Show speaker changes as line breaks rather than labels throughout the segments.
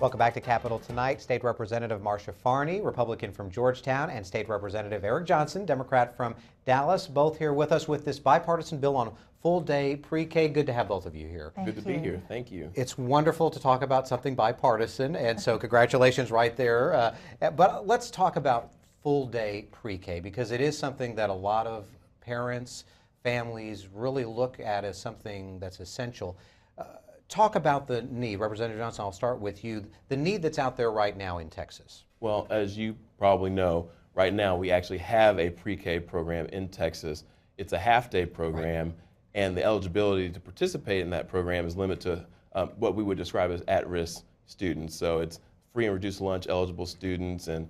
Welcome back to Capitol Tonight. State Representative Marcia Farney, Republican from Georgetown, and State Representative Eric Johnson, Democrat from Dallas, both here with us with this bipartisan bill on full-day pre-K. Good to have both of you here.
Good to be here. Thank you.
It's wonderful to talk about something bipartisan, and so congratulations right there. But let's talk about full-day pre-K, because it is something that a lot of parents, families really look at as something that's essential. Talk about the need. Representative Johnson, I'll start with you. The need that's out there right now in Texas.
Well, as you probably know, right now we actually have a pre-K program in Texas. It's a half-day program, right, and the eligibility to participate in that program is limited to what we would describe as at-risk students. So it's free and reduced lunch eligible students and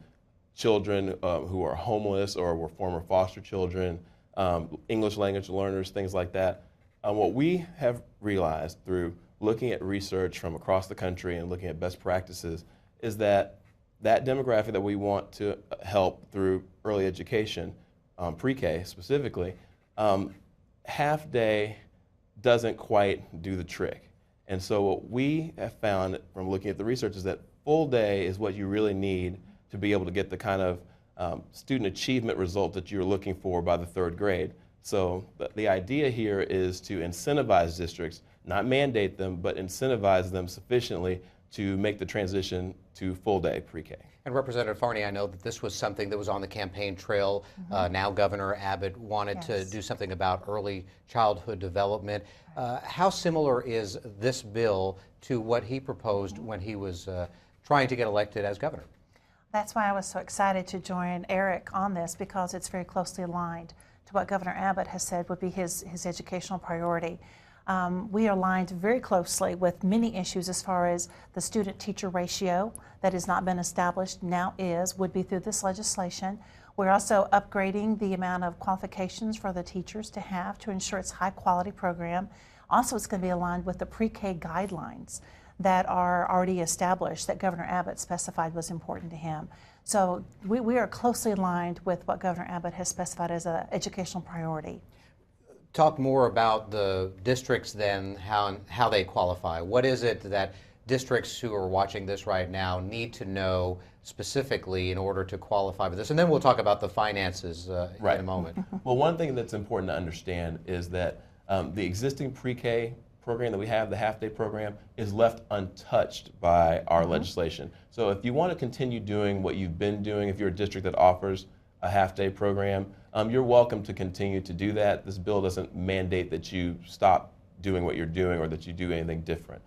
children who are homeless or were former foster children, English language learners, things like that. What we have realized through looking at research from across the country and looking at best practices is that that demographic that we want to help through early education, pre-K specifically, half day doesn't quite do the trick. And so what we have found from looking at the research is that full day is what you really need to be able to get the kind of student achievement result that you're looking for by the third grade. So the idea here is to incentivize districts, not mandate them, but incentivize them sufficiently to make the transition to full-day pre-K.
And Representative Farney, I know that this was something that was on the campaign trail. Now Governor Abbott wanted to do something about early childhood development. How similar is this bill to what he proposed when he was trying to get elected as governor?
That's why I was so excited to join Eric on this, because it's very closely aligned to what Governor Abbott has said would be his educational priority. We are aligned very closely with many issues as far as the student-teacher ratio that has not been established, now would be through this legislation. We're also upgrading the amount of qualifications for the teachers to have to ensure it's a high-quality program. Also, it's going to be aligned with the pre-K guidelines that are already established that Governor Abbott specified was important to him. So we are closely aligned with what Governor Abbott has specified as an educational priority.
Talk more about the districts then, how they qualify. What is it that districts who are watching this right now need to know specifically in order to qualify for this? And then we'll talk about the finances in a moment.
Well, one thing that's important to understand is that the existing pre-K program that we have, the half-day program, is left untouched by our legislation. So if you want to continue doing what you've been doing, if you're a district that offers a half-day program, you're welcome to continue to do that. This bill doesn't mandate that you stop doing what you're doing or that you do anything different.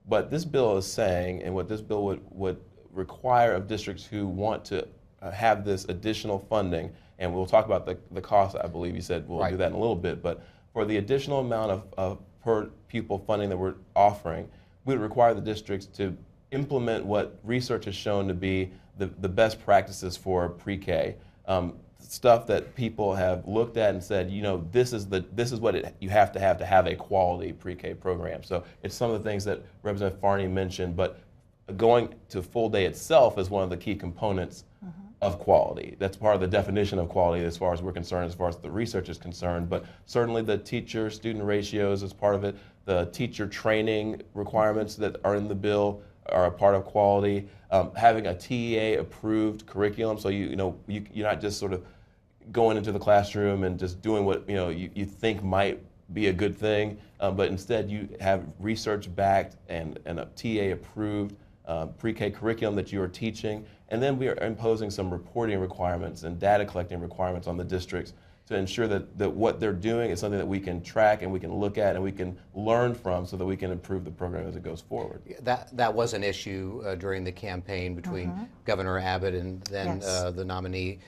But this bill is saying, and what this bill would require of districts who want to have this additional funding, and we'll talk about the cost, I believe you said we'll do that in a little bit, but for the additional amount of per pupil funding that we're offering, we would require the districts to implement what research has shown to be the best practices for pre-K. Stuff that people have looked at and said, you know, this is what you have to have a quality pre-K program. So it's some of the things that Representative Farney mentioned, but going to full day itself is one of the key components of quality. That's part of the definition of quality as far as we're concerned, as far as the research is concerned, but certainly the teacher-student ratios is part of it. The teacher training requirements that are in the bill are a part of quality. Having a TEA-approved curriculum, so you're not just sort of going into the classroom and just doing what you think might be a good thing, but instead you have research-backed and a TEA-approved pre-K curriculum that you are teaching, and then we are imposing some reporting requirements and data collecting requirements on the districts to ensure that what they're doing is something that we can track and we can look at and we can learn from so that we can improve the program as it goes forward.
That was an issue during the campaign between Governor Abbott and then the nominee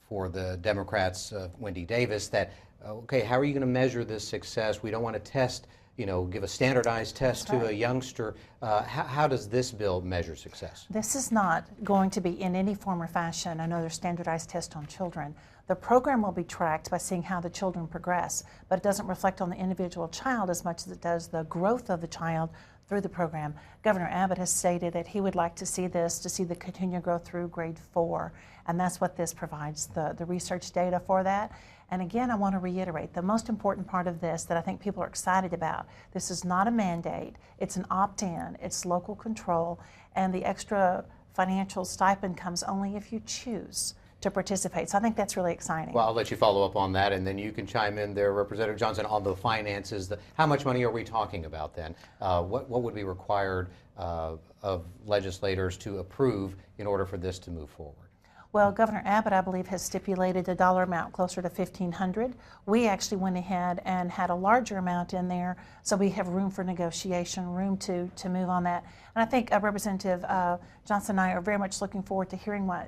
for the Democrats, Wendy Davis, that, okay, how are you going to measure this success? We don't want to test, give a standardized test to a youngster. How does this bill measure success?
This is not going to be in any form or fashion another standardized test on children. The program will be tracked by seeing how the children progress, but it doesn't reflect on the individual child as much as it does the growth of the child through the program. Governor Abbott has stated that he would like to see the continued growth through grade 4, and that's what this provides, the research data for that. And again, I want to reiterate, the most important part of this that I think people are excited about, this is not a mandate, it's an opt-in, it's local control, and the extra financial stipend comes only if you choose to participate. So I think that's really exciting.
Well, I'll let you follow up on that, and then you can chime in there, Representative Johnson, on the finances. How much money are we talking about then? What would be required of legislators to approve in order for this to move forward?
Well, Governor Abbott, I believe, has stipulated a dollar amount closer to $1,500. We actually went ahead and had a larger amount in there, so we have room for negotiation, room to move on that. And I think Representative Johnson and I are very much looking forward to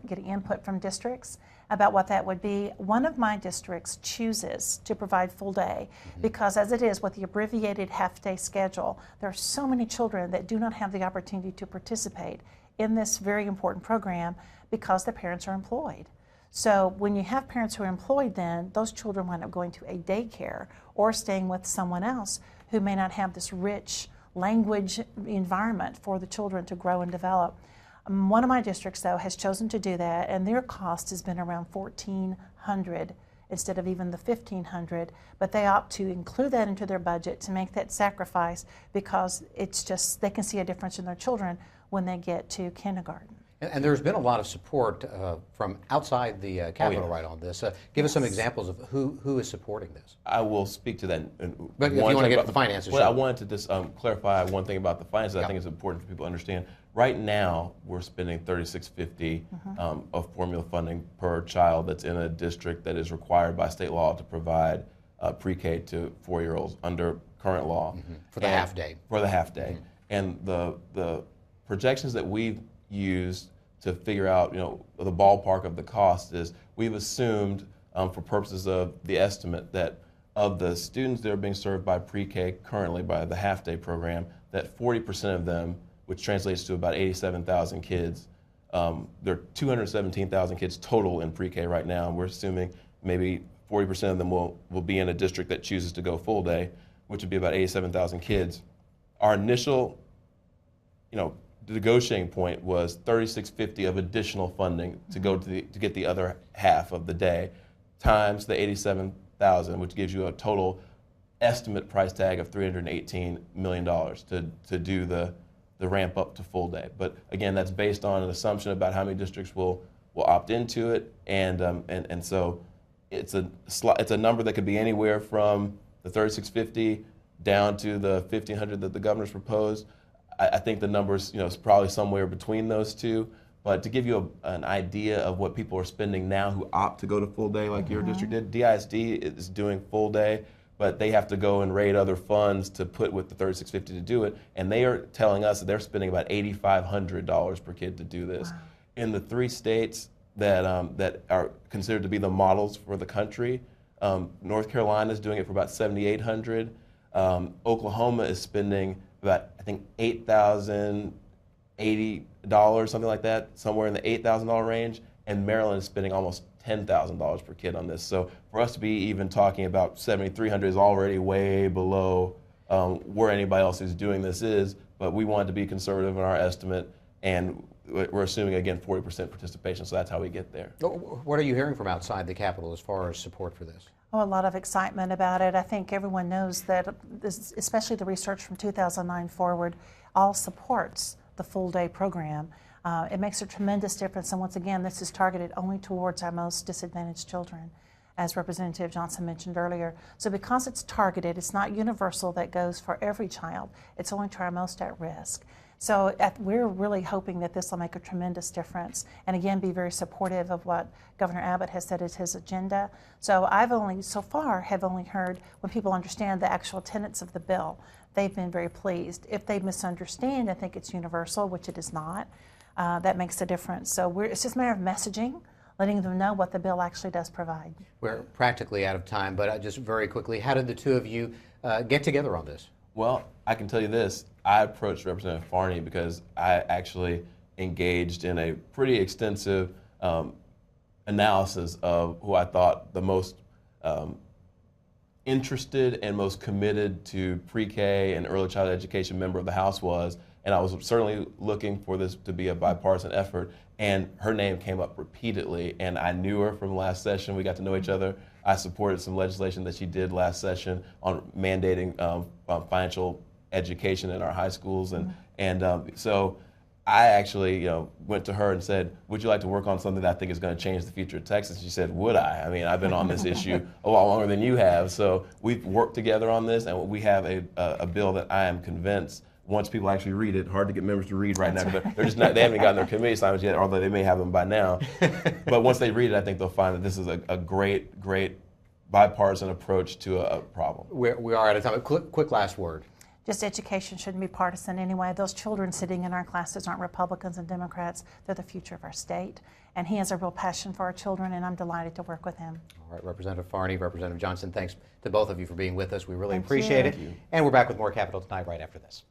getting input from districts about what that would be. One of my districts chooses to provide full day because, as it is with the abbreviated half-day schedule, there are so many children that do not have the opportunity to participate in this very important program because their parents are employed. So when you have parents who are employed, then those children wind up going to a daycare or staying with someone else who may not have this rich language environment for the children to grow and develop. One of my districts, though, has chosen to do that, and their cost has been around $1,400 instead of even the $1,500, but they opt to include that into their budget to make that sacrifice because it's just, they can see a difference in their children when they get to kindergarten.
And there's been a lot of support from outside the Capitol right on this. Give us some examples of who is supporting this.
I will speak to that.
But if you want to get to the finances.
Well, I wanted to just clarify one thing about the finances. I think it's important for people to understand. Right now, we're spending $36.50 of formula funding per child that's in a district that is required by state law to provide pre-K to 4-year-olds under current law.
For the half day.
For the half day. And the projections that we've used to figure out, the ballpark of the cost is we've assumed, for purposes of the estimate, that of the students that are being served by pre-K currently by the half-day program, that 40% of them, which translates to about 87,000 kids, there are 217,000 kids total in pre-K right now, and we're assuming maybe 40% of them will be in a district that chooses to go full day, which would be about 87,000 kids. Our initial, the negotiating point was $36.50 of additional funding to go to get the other half of the day, times the 87,000, which gives you a total estimate price tag of $318 million to do the ramp up to full day. But again, that's based on an assumption about how many districts will opt into it, and so it's a number that could be anywhere from the $36.50 down to the $1,500 that the governor's proposed. I think the numbers, is probably somewhere between those two. But to give you an idea of what people are spending now who opt to go to full day, like your district did, DISD is doing full day, but they have to go and raid other funds to put with the $36.50 to do it, and they are telling us that they're spending about $8,500 per kid to do this. Wow. In the 3 states that are considered to be the models for the country, North Carolina is doing it for about $7,800. Oklahoma is spending about, I think, $8,080, something like that, somewhere in the $8,000 range, and Maryland is spending almost $10,000 per kid on this. So for us to be even talking about $7,300 is already way below where anybody else who's doing this is, but we wanted to be conservative in our estimate, and we're assuming, again, 40% participation, so that's how we get there.
What are you hearing from outside the Capitol as far as support for this?
Oh, a lot of excitement about it. I think everyone knows that, especially the research from 2009 forward, all supports the full-day program. It makes a tremendous difference, and once again, this is targeted only towards our most disadvantaged children, as Representative Johnson mentioned earlier. So because it's targeted, it's not universal that goes for every child. It's only to our most at risk. So we're really hoping that this will make a tremendous difference, and again, be very supportive of what Governor Abbott has said is his agenda. So so far have only heard when people understand the actual tenets of the bill, they've been very pleased. If they misunderstand and think it's universal, which it is not, that makes a difference. So it's just a matter of messaging, letting them know what the bill actually does provide. We're
practically out of time, but just very quickly, how did the two of you get together on this?
Well, I can tell you this. I approached Representative Farney because I actually engaged in a pretty extensive analysis of who I thought the most interested and most committed to pre-K and early childhood education member of the House was, and I was certainly looking for this to be a bipartisan effort, and her name came up repeatedly, and I knew her from last session. We got to know each other. I supported some legislation that she did last session on mandating financial education in our high schools, and so I actually, went to her and said, "Would you like to work on something that I think is going to change the future of Texas?" She said, "Would I? I mean, I've been on this issue a lot longer than you have." So we've worked together on this, and we have a bill that I am convinced, once people actually read it, hard to get members to read right now, because they're just not, they haven't gotten their committee assignments yet, although they may have them by now. But once they read it, I think they'll find that this is a great bipartisan approach to a problem.
We are out of time. Quick last word.
Just education shouldn't be partisan anyway. Those children sitting in our classes aren't Republicans and Democrats. They're the future of our state. And he has a real passion for our children, and I'm delighted to work with him.
All right, Representative Farney, Representative Johnson, thanks to both of you for being with us. We really
Thank
appreciate
you.
it. And we're back with more Capitol Tonight right after this.